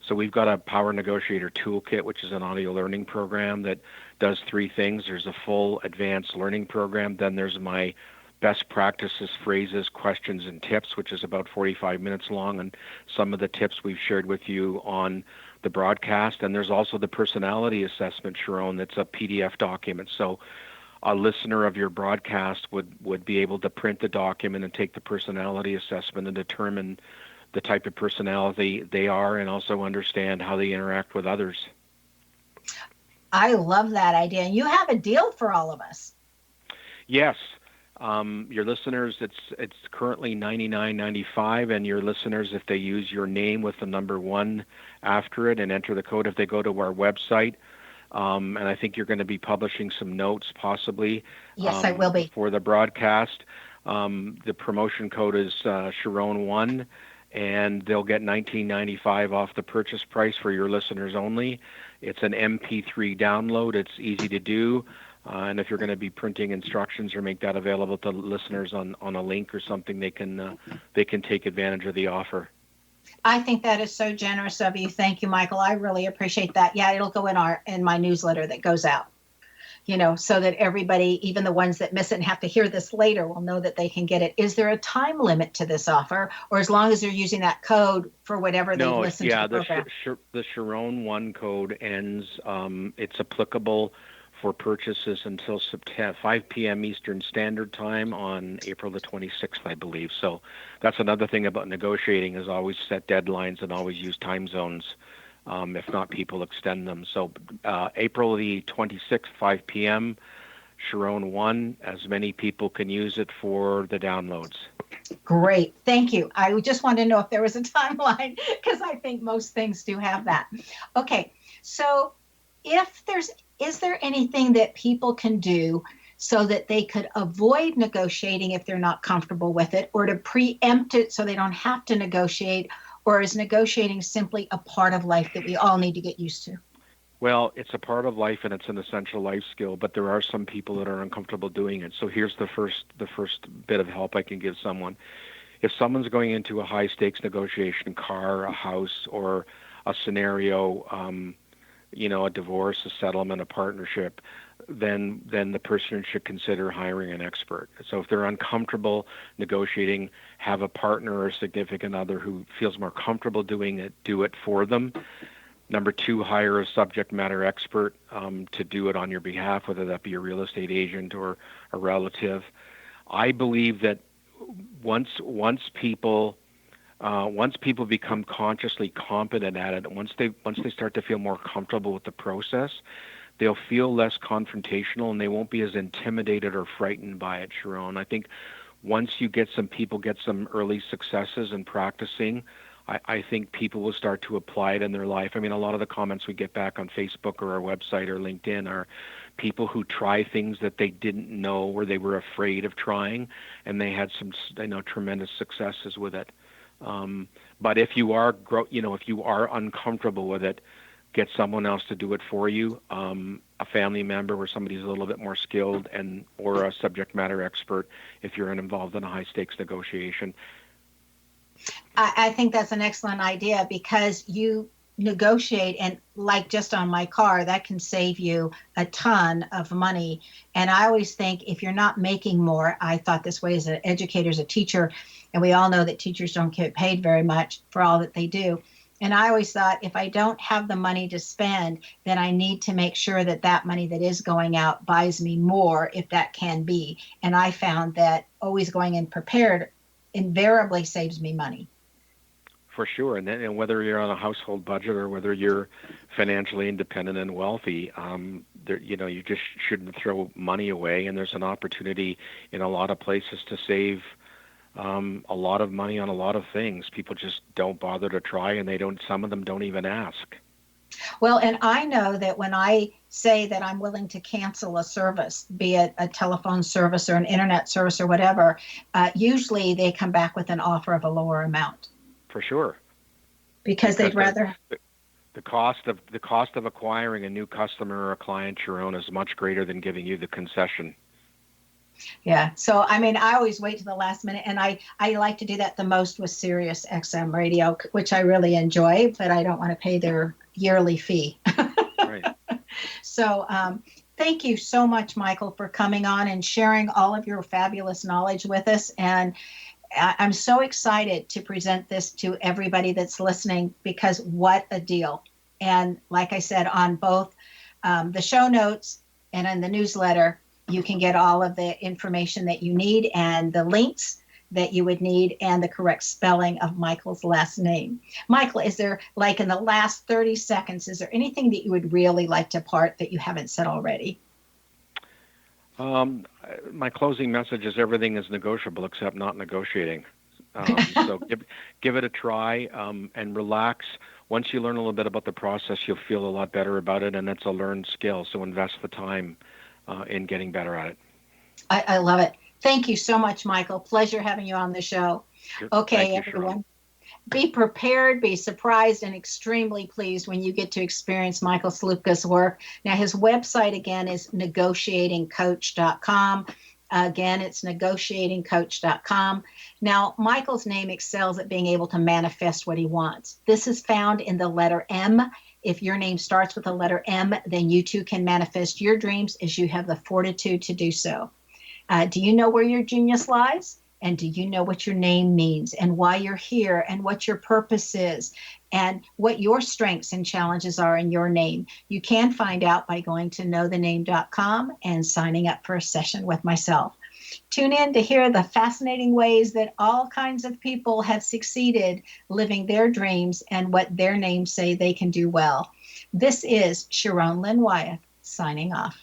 So we've got a Power Negotiator Toolkit, which is an audio learning program that does three things. There's a full advanced learning program. Then there's my best practices, phrases, questions, and tips, which is about 45 minutes long, and some of the tips we've shared with you on the broadcast. And there's also the personality assessment, Sharon, that's a PDF document. So a listener of your broadcast would be able to print the document and take the personality assessment and determine the type of personality they are and also understand how they interact with others. I love that idea. And you have a deal for all of us. Yes. Your listeners, it's currently $99.95, and your listeners, if they use your name with the number 1 after it and enter the code, if they go to our website, and I think you're going to be publishing some notes possibly. Yes, I will be. For the broadcast. The promotion code is Sharon1, and they'll get $19.95 off the purchase price for your listeners only. It's an MP3 download. It's easy to do. And if you're going to be printing instructions or make that available to listeners on a link or something, they can take advantage of the offer. I think that is so generous of you. Thank you, Michael. I really appreciate that. Yeah, it'll go in my newsletter that goes out, so that everybody, even the ones that miss it and have to hear this later, will know that they can get it. Is there a time limit to this offer, or as long as they're using that code for whatever they listen to the program? The Sharon 1 code ends. It's applicable for purchases until 5 p.m. Eastern Standard Time on April the 26th, I believe. So that's another thing about negotiating, is always set deadlines and always use time zones. If not, people extend them. So April the 26th, 5 p.m., Sharon 1, as many people can use it for the downloads. Great. Thank you. I just wanted to know if there was a timeline, because I think most things do have that. Okay. So is there anything that people can do so that they could avoid negotiating if they're not comfortable with it, or to preempt it so they don't have to negotiate? Or is negotiating simply a part of life that we all need to get used to? Well, it's a part of life and it's an essential life skill, but there are some people that are uncomfortable doing it. So here's the first bit of help I can give someone. If someone's going into a high stakes negotiation, car, a house, or a scenario, a divorce, a settlement, a partnership, then the person should consider hiring an expert. So if they're uncomfortable negotiating, have a partner or a significant other who feels more comfortable doing it, do it for them. Number 2, hire a subject matter expert to do it on your behalf, whether that be a real estate agent or a relative. I believe that once people become consciously competent at it, once they start to feel more comfortable with the process, they'll feel less confrontational and they won't be as intimidated or frightened by it, Sharon. I think once you get some early successes in practicing, I think people will start to apply it in their life. I mean, a lot of the comments we get back on Facebook or our website or LinkedIn are people who try things that they didn't know or they were afraid of trying, and they had some, tremendous successes with it. But if you are uncomfortable with it, get someone else to do it for you, a family member or somebody who's a little bit more skilled, or a subject matter expert if you're involved in a high stakes negotiation. I think that's an excellent idea, because you negotiate, and like just on my car, that can save you a ton of money. And I always think, if you're not making more, I thought this way as an educator, as a teacher, and we all know that teachers don't get paid very much for all that they do. And I always thought, if I don't have the money to spend, then I need to make sure that that money that is going out buys me more, if that can be. And I found that always going in prepared invariably saves me money. For sure, and whether you're on a household budget or whether you're financially independent and wealthy, you just shouldn't throw money away. And there's an opportunity in a lot of places to save a lot of money on a lot of things. People just don't bother to try, and some of them don't even ask. Well, and I know that when I say that I'm willing to cancel a service, be it a telephone service or an internet service or whatever, usually they come back with an offer of a lower amount. For sure. Because they'd rather... The cost of acquiring a new customer or a client, Sharon, is much greater than giving you the concession. Yeah. So, I mean, I always wait to the last minute, and I like to do that the most with Sirius XM radio, which I really enjoy, but I don't want to pay their yearly fee. Right. So, thank you so much, Michael, for coming on and sharing all of your fabulous knowledge with us. And I'm so excited to present this to everybody that's listening, because what a deal. And like I said, on both the show notes and in the newsletter, you can get all of the information that you need and the links that you would need and the correct spelling of Michael's last name. Michael, is there, like in the last 30 seconds, is there anything that you would really like to impart that you haven't said already? My closing message is everything is negotiable except not negotiating. So give it a try and relax. Once you learn a little bit about the process, you'll feel a lot better about it, and it's a learned skill. So invest the time in getting better at it. I love it. Thank you so much, Michael. Pleasure having you on the show. Sure. Okay, Thank you, everyone. Sharon. Be prepared, be surprised, and extremely pleased when you get to experience Michael Sloopka's work. Now, his website, again, is negotiatingcoach.com. Again, it's negotiatingcoach.com. Now, Michael's name excels at being able to manifest what he wants. This is found in the letter M. If your name starts with the letter M, then you too can manifest your dreams as you have the fortitude to do so. Do you know where your genius lies? And do you know what your name means and why you're here and what your purpose is and what your strengths and challenges are in your name? You can find out by going to knowthename.com and signing up for a session with myself. Tune in to hear the fascinating ways that all kinds of people have succeeded living their dreams and what their names say they can do well. This is Sharon Lynn Wyeth signing off.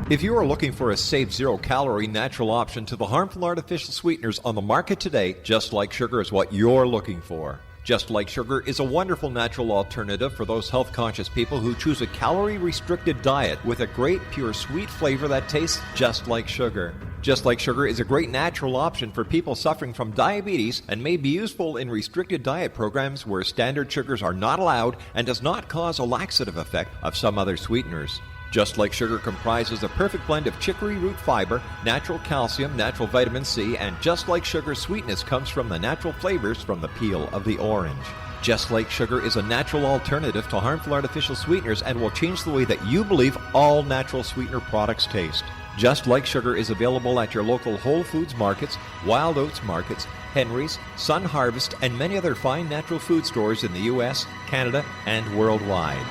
If you are looking for a safe, zero-calorie natural option to the harmful artificial sweeteners on the market today, Just Like Sugar is what you're looking for. Just Like Sugar is a wonderful natural alternative for those health-conscious people who choose a calorie-restricted diet with a great, pure, sweet flavor that tastes just like sugar. Just Like Sugar is a great natural option for people suffering from diabetes and may be useful in restricted diet programs where standard sugars are not allowed and does not cause a laxative effect of some other sweeteners. Just Like Sugar comprises a perfect blend of chicory root fiber, natural calcium, natural vitamin C, and Just Like Sugar's sweetness comes from the natural flavors from the peel of the orange. Just Like Sugar is a natural alternative to harmful artificial sweeteners and will change the way that you believe all natural sweetener products taste. Just Like Sugar is available at your local Whole Foods markets, Wild Oats markets, Henry's, Sun Harvest, and many other fine natural food stores in the U.S., Canada, and worldwide.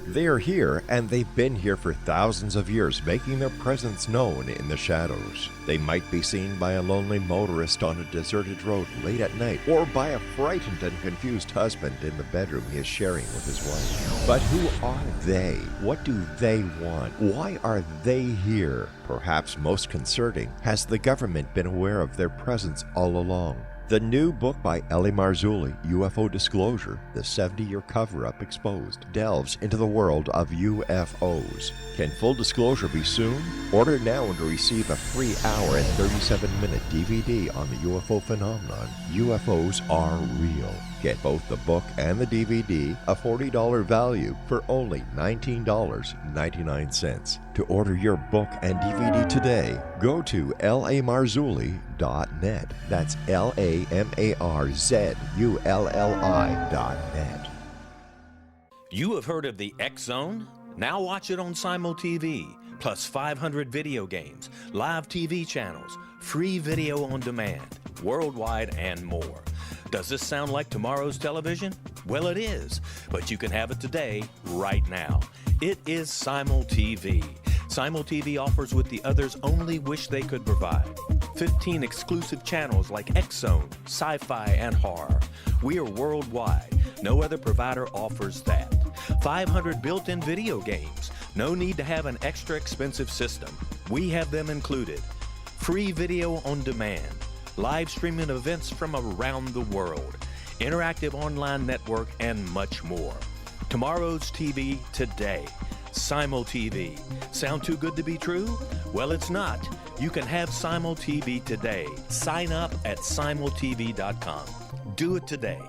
They are here, and they've been here for thousands of years, making their presence known in the shadows. They might be seen by a lonely motorist on a deserted road late at night, or by a frightened and confused husband in the bedroom he is sharing with his wife. But who are they? What do they want? Why are they here? Perhaps most concerning, has the government been aware of their presence all along? The new book by Ellie Marzulli, UFO Disclosure, the 70-year cover-up exposed, delves into the world of UFOs. Can full disclosure be soon? Order now and receive a free hour and 37-minute DVD on the UFO phenomenon. UFOs are real. Get both the book and the DVD, a $40 value, for only $19.99. To order your book and DVD today, go to lamarzulli.net. That's LAMARZULLI.net. You have heard of the X Zone? Now watch it on Simul TV, plus 500 video games, live TV channels, free video on demand, worldwide, and more. Does this sound like tomorrow's television? Well, it is, but you can have it today, right now. It is Simul TV. Simul TV offers what the others only wish they could provide. 15 exclusive channels like X Zone, sci-fi, and horror. We are worldwide. No other provider offers that. 500 built-in video games. No need to have an extra expensive system. We have them included. Free video on demand. Live streaming events from around the world. Interactive online network, and much more. Tomorrow's TV today. Simul TV. Sound too good to be true? Well, it's not. You can have Simul TV today. Sign up at simultv.com. Do it today.